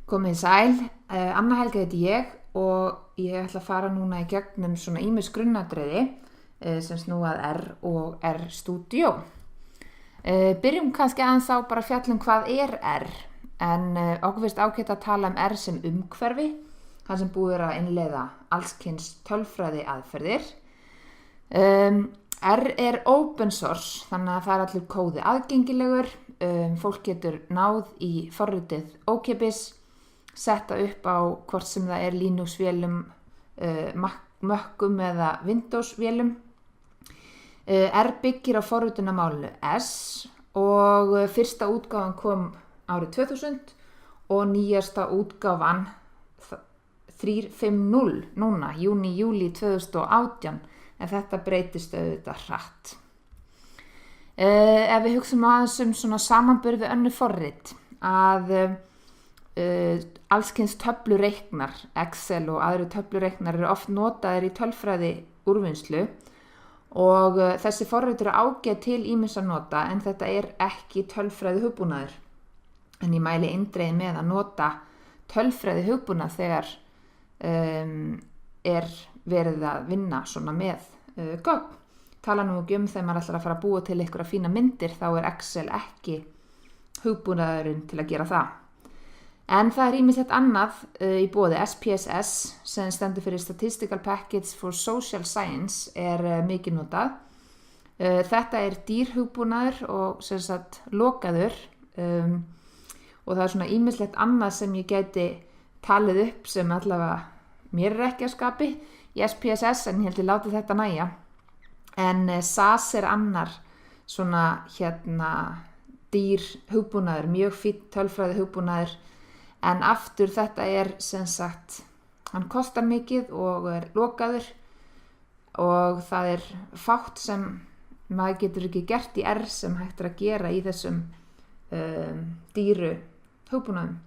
Komið sæl, Anna Helga heiti ég og ég ætla að fara núna í gegnum svona ýmis grunnatriði sem snúa að R og R-Studio. Byrjum kannski aðeins á bara fjallum hvað er R, en okkur finnst ágætt að tala um R sem umhverfi, þar sem búið að innleiða allskyns tölfræði aðferðir. R er open source, þannig að það er allir kóði aðgengilegur, fólk getur náð í forritið ókeypis, setta upp á hvort sem það er Linux-vélum, Macum eða Windows-vélum. R byggir á forritunarmálinu S og fyrsta útgáfan kom árið 2000 og nýjasta útgáfan 3.5.0 núna, júní-júlí 2018, en þetta breytist auðvitað hratt. Ef við hugsum aðeins svona samanburð við önnur forrit, að allskyns töflureiknar, Excel og aðrir töflureiknar eru oft notaðir í tölfræði úrvinnslu og þessi forrit eru ágæð til ýmissa nota, en þetta er ekki tölfræði hugbúnaður. En ég mæli eindregið með að nota tölfræði hugbúnað þegar er verið að vinna svona með gögn. Tala nú ekki þegar maður ætlar að fara að búa til einhverja fína myndir, þá er Excel ekki hugbúnaðurinn til að gera það. En það er ýmislegt annað í boði. SPSS, sem stendur fyrir Statistical Package for Social Science, er mikið notað. Þetta er dýr hugbúnaður og sem sagt lokaður, og það er svona ýmislegt annað sem ég gæti talið upp sem allavega mér er ekki að skapi í SPSS, en ég held ég láti þetta nægja. En SAS er annar svona dýr hugbúnaður, mjög fínn tölfræði hugbúnaður, en aftur þetta er sem sagt, hann kostar mikið og er lokaður og það er fátt sem maður getur ekki gert í R sem hægt er að gera í þessum dýru hugbúnaðum.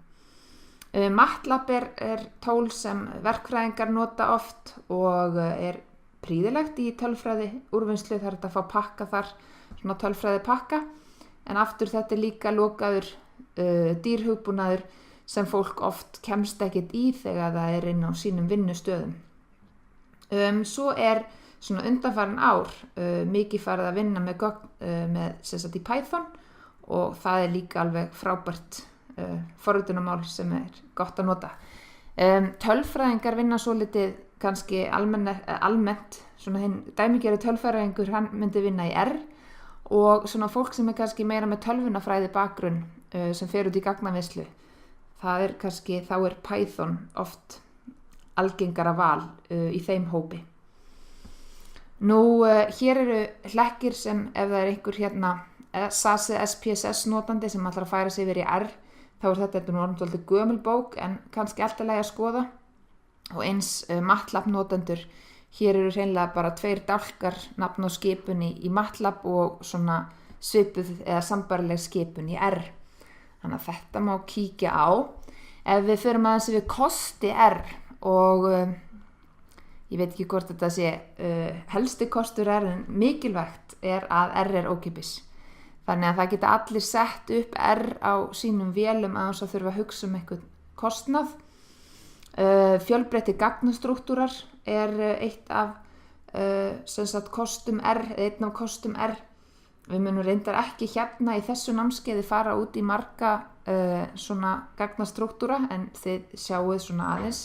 MATLAB er tól sem verkfræðingar nota oft og er prýðilegt í tölfræði úrvinnslu, það er þetta að fá pakka þar, svona tölfræði pakka, en aftur þetta er líka lokaður dýr hugbúnaður sem fólk oft kemst ekkert í þegar það er inn á sínum vinnustöðum. Svo er svona undanfarin ár mikið farið að vinna með gögn með sem sagt í Python, og það er líka alveg frábært forritunarmál sem er gott að nota. Tölfræðingar vinna svolítið kannski almennt, svona hinn dæmigerði tölfræðingur, hann myndi vinna í R, og svona fólk sem er kannski meira með tölvunafræði bakgrunn sem fer út í gagnavinnslu, það er kannski, þá er Python oft algengara val í þeim hópi. Nú, hér eru hlekkir sem ef það er einhver SAS eða SPSS notandi sem ætlar að færa sig yfir í R, þá er þetta nú orðið gömul bók, en kannski alltaf leið að skoða. Og eins MATLAB notendur, hér eru hreinlega bara 2 dálkar nafn á skipun í MATLAB og svona svipuð eða sambarileg skipun í R. Þannig að þetta má kíkja á. Ef við förum aðeins við kosti R, og ég veit ekki hvort þetta sé helsti kostur R, en mikilvægt er að R er ókeypis. Þannig að það geta allir sett upp R á sínum vélum að þess að þurfa að hugsa um einhvern kostnað. Fjölbreyttir gagnastrúktúrar er eitt af sem sagt kostum R, einn af kostum R. Við munum reyndar ekki í þessu námskeiði fara út í marga svona gagnastrúktúra, en þið sjáuð svona aðeins.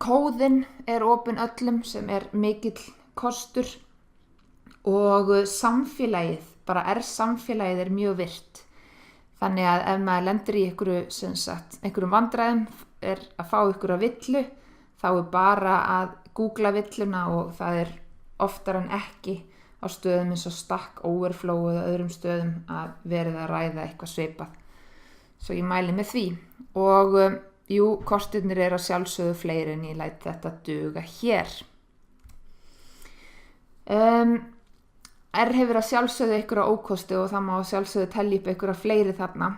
Kóðinn er opinn öllum, sem er mikill kostur, og samfélagið, bara R-samfélagið er mjög virt. Þannig að ef maður lendir í einhverjum vandræðum, er að fá einhverja villu, þá er bara að googla villuna, og það er oftar en ekki á stöðum eins og Stack Overflow eða öðrum stöðum að verið að ræða eitthvað svipað. Svo ég mæli með því. Og kostirnir eru að sjálfsögðu fleiri, en ég læt þetta duga hér. R hefur að sjálfsögðu einhverja ókosti og það má að sjálfsögðu telja upp einhverja fleiri þarna.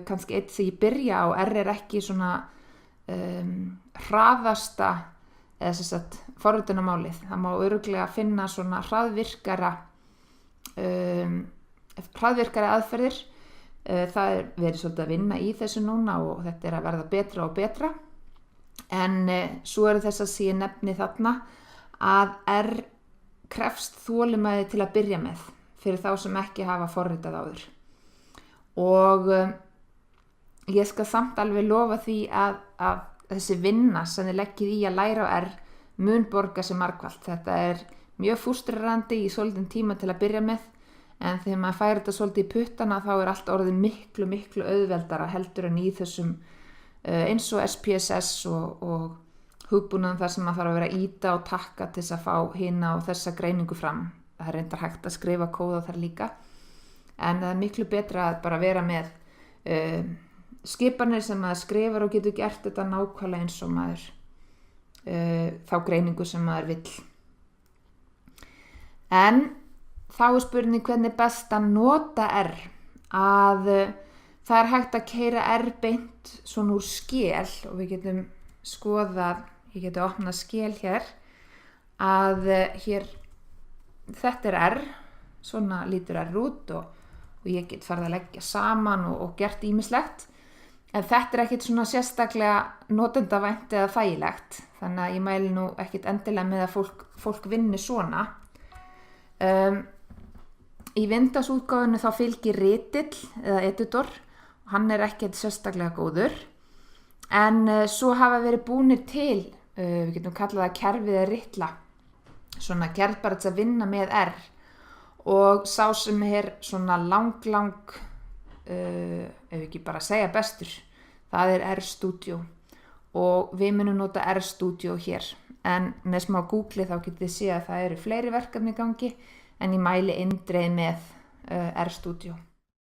Kannski eitt sem ég byrja á, R er ekki svona hraðasta, eða sem sagt forritunarmálið. Það má örugglega finna svona hraðvirkari aðferðir Það verið svolítið að vinna í þessu núna og þetta að verða betra og betra. En svo eru þess að sé nefni þarna að R krefst þolinmæði til að byrja með fyrir þá sem ekki hafa forritað áður. Og ég skal samt alveg lofa því að þessi vinna sem þið leggið í að læra á R mun borga sig margfalt. Þetta mjög frústrerandi í svolítinn tíma til að byrja með, en þegar maður færir þetta svolítið í puttana þá allt orðið miklu, miklu auðveldara heldur en í þessum eins og SPSS og hugbúnaðum þar sem maður þarf að vera að ýta og takka til þess að fá hina og þessa greiningu fram. Það reyndar hægt að skrifa kóða þar líka, en það miklu betra að bara vera með skipanir sem maður skrifar og getur gert þetta nákvæmlega eins og maður þá greiningu sem maður vill. En þá spurning hvernig best að nota R. Það hægt að keyra R beint svona úr skel og við getum skoðað, ég geti opnað skel hér, hér þetta R, svona lítur R út og ég get farið að leggja saman og gert ýmislegt. En þetta ekkert svona sérstaklega notendavænt eða þægilegt, þannig að ég mæli nú ekkert endilega með að fólk vinni svona. Í Windows-útgáfunni þá fylgir ritill eða editor og hann ekkert sérstaklega góður. En svo hafa verið búnir til, við getum kallað það kerfið eða ritla, svona gerð bara til að vinna með R. Og sá sem svona lang, ef ekki bara segja bestur, það RStudio og við munum nota RStudio hér. En með smá Google þá getið þið séð að það eru fleiri verkefni í gangi, en ég mæli eindregið með RStudio.